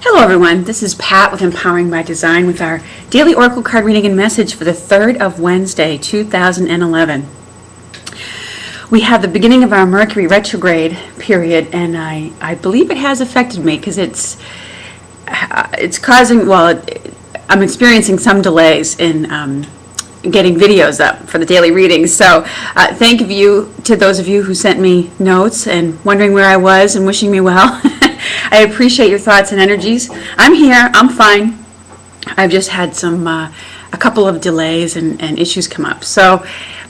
Hello everyone, this is Pat with Empowering by Design with our daily Oracle card reading and message for the 3rd of Wednesday, 2011. We have the beginning of our Mercury retrograde period, and I believe it has affected me because it's causing, I'm experiencing some delays in getting videos up for the daily readings. So thank you to those of you who sent me notes and wondering where I was and wishing me well. I appreciate your thoughts and energies. I'm here. I'm fine. I've just had a couple of delays and issues come up.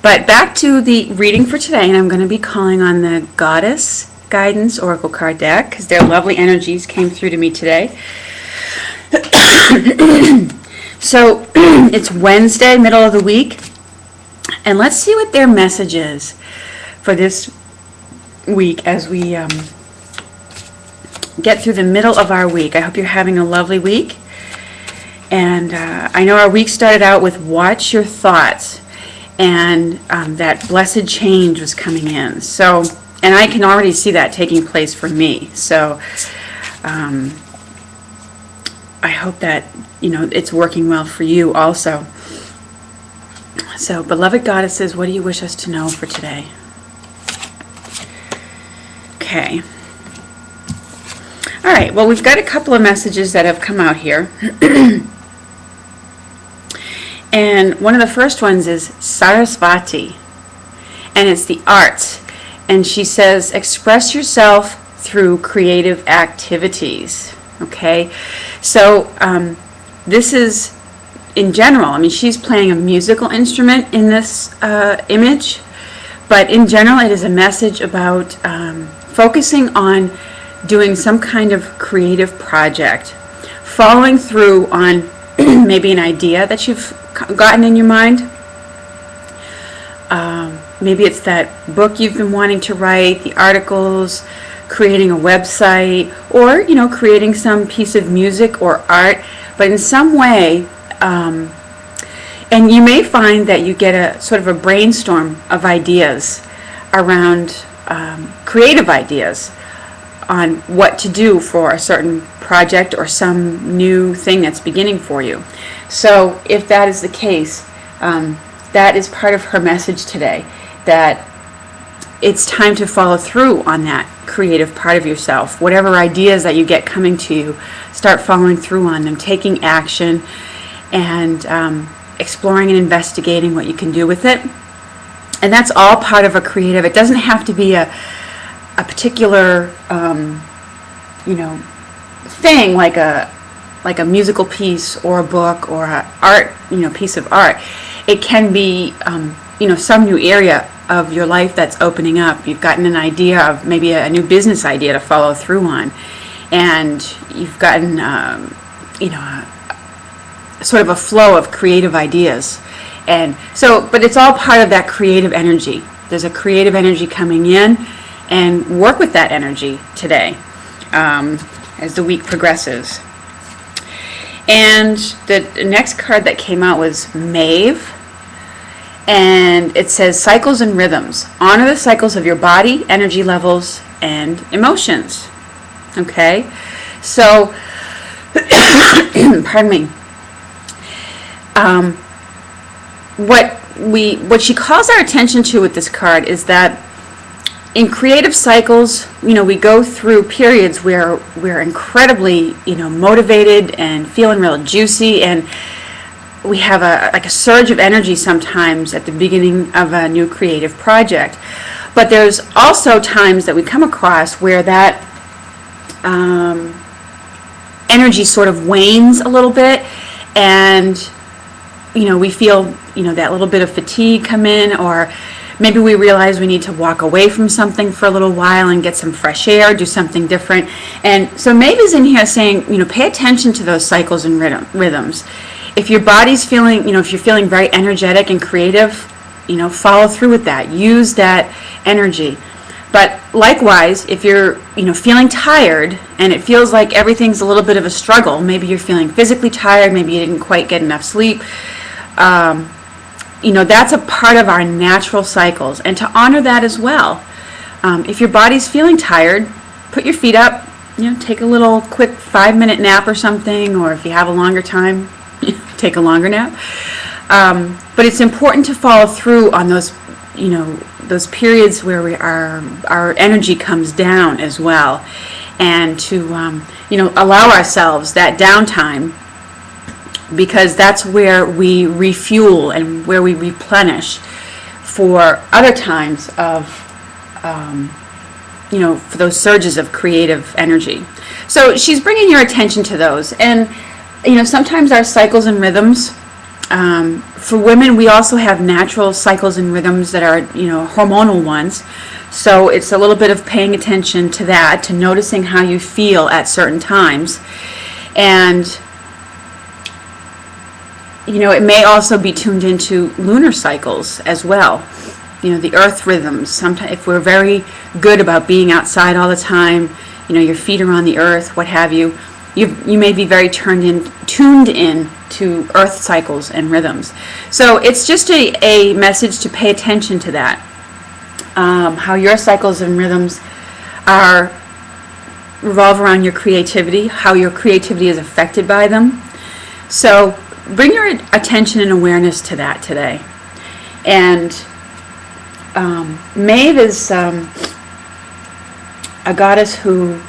But back to the reading for today, and I'm going to be calling on the Goddess Guidance Oracle card deck because their lovely energies came through to me today. So it's Wednesday, middle of the week, and let's see what their message is for this week as we get through the middle of our week. I hope you're having a lovely week. And I know our week started out with watch your thoughts, and that blessed change was coming in. So, and I can already see that taking place for me. So I hope that, it's working well for you also. So, beloved goddesses, what do you wish us to know for today? Okay. All right, well, we've got a couple of messages that have come out here. And one of the first ones is Sarasvati, and it's the arts. And she says, express yourself through creative activities. Okay, so this is, in general, she's playing a musical instrument in this image, but in general, it is a message about focusing on doing some kind of creative project, following through on maybe an idea that you've gotten in your mind. Maybe it's that book you've been wanting to write, the articles, creating a website, or creating some piece of music or art, but in some way, and you may find that you get a sort of a brainstorm of ideas around creative ideas on what to do for a certain project or some new thing that's beginning for you. So if that is the case, that is part of her message today, that it's time to follow through on that creative part of yourself. Whatever ideas that you get coming to you, start following through on them, taking action, and exploring and investigating what you can do with it. And that's all part of a creative. It doesn't have to be a particular thing like a musical piece or a book or a art piece of art. It can be some new area of your life that's opening up. You've gotten an idea of maybe a new business idea to follow through on, and you've gotten sort of a flow of creative ideas. And so, but it's all part of that creative energy. There's a creative energy coming in, and work with that energy today as the week progresses. And the next card that came out was Maeve, and it says cycles and rhythms. Honor the cycles of your body, energy levels, and emotions. Okay, so pardon me. What she calls our attention to with this card is that in creative cycles, we go through periods where we're incredibly, motivated and feeling real juicy, and we have a surge of energy sometimes at the beginning of a new creative project. But there's also times that we come across where that energy sort of wanes a little bit, and we feel that little bit of fatigue come in, or maybe we realize we need to walk away from something for a little while and get some fresh air, do something different. And so Maeve is in here saying, pay attention to those cycles and rhythms. If your body's feeling, if you're feeling very energetic and creative, follow through with that. Use that energy. But likewise, if you're, feeling tired and it feels like everything's a little bit of a struggle, maybe you're feeling physically tired, maybe you didn't quite get enough sleep, that's a part of our natural cycles, and to honor that as well. If your body's feeling tired, put your feet up, take a little quick 5-minute nap or something, or if you have a longer time, take a longer nap. But it's important to follow through on those, those periods where our energy comes down as well, and to allow ourselves that downtime, because that's where we refuel and where we replenish for other times of for those surges of creative energy. So she's bringing your attention to those. And sometimes our cycles and rhythms, for women, we also have natural cycles and rhythms that are hormonal ones. So it's a little bit of paying attention to that, to noticing how you feel at certain times. And it may also be tuned into lunar cycles as well. The earth rhythms. Sometimes, if we're very good about being outside all the time, your feet are on the earth, what have you, you may be very tuned in to earth cycles and rhythms. So it's just a message to pay attention to that. How your cycles and rhythms revolve around your creativity, how your creativity is affected by them. So bring your attention and awareness to that today. And Maeve is a goddess who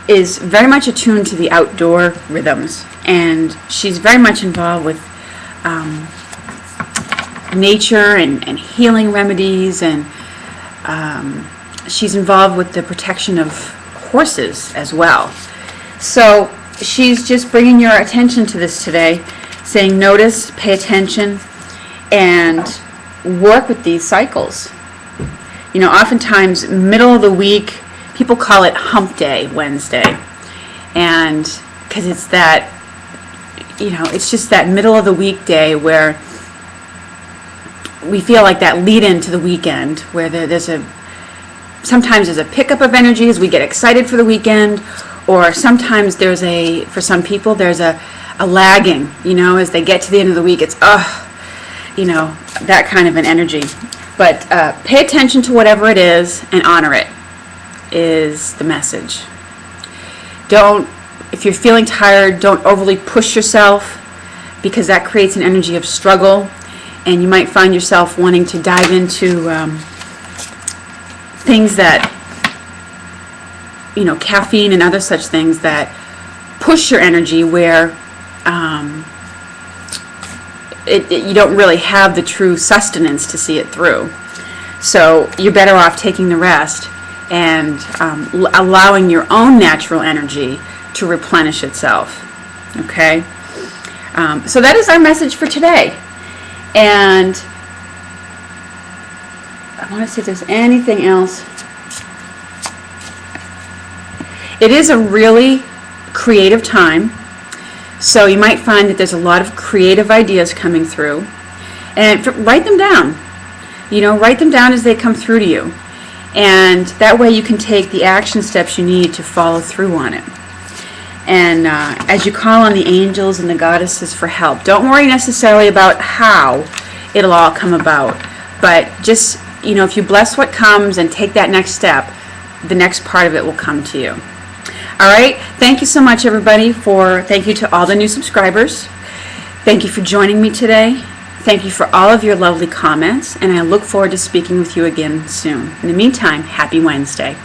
is very much attuned to the outdoor rhythms, and she's very much involved with nature and healing remedies, and she's involved with the protection of horses as well. So she's just bringing your attention to this today, saying notice, pay attention, and work with these cycles. Oftentimes middle of the week, people call it hump day Wednesday, and because it's that it's just that middle of the week day where we feel like that lead into the weekend, where sometimes there's a pickup of energy as we get excited for the weekend, or sometimes for some people there's a lagging, as they get to the end of the week, it's that kind of an energy. But pay attention to whatever it is and honor it is the message. If you're feeling tired, don't overly push yourself, because that creates an energy of struggle, and you might find yourself wanting to dive into things that, caffeine and other such things that push your energy where you don't really have the true sustenance to see it through. So you're better off taking the rest and allowing your own natural energy to replenish itself. Okay? So that is our message for today. And I want to see if there's anything else. It is a really creative time. So you might find that there's a lot of creative ideas coming through. And write them down. Write them down as they come through to you. And that way you can take the action steps you need to follow through on it. And as you call on the angels and the goddesses for help, don't worry necessarily about how it'll all come about. But just, if you bless what comes and take that next step, the next part of it will come to you. All right. Thank you so much, everybody. Thank you to all the new subscribers. Thank you for joining me today. Thank you for all of your lovely comments, and I look forward to speaking with you again soon. In the meantime, happy Wednesday.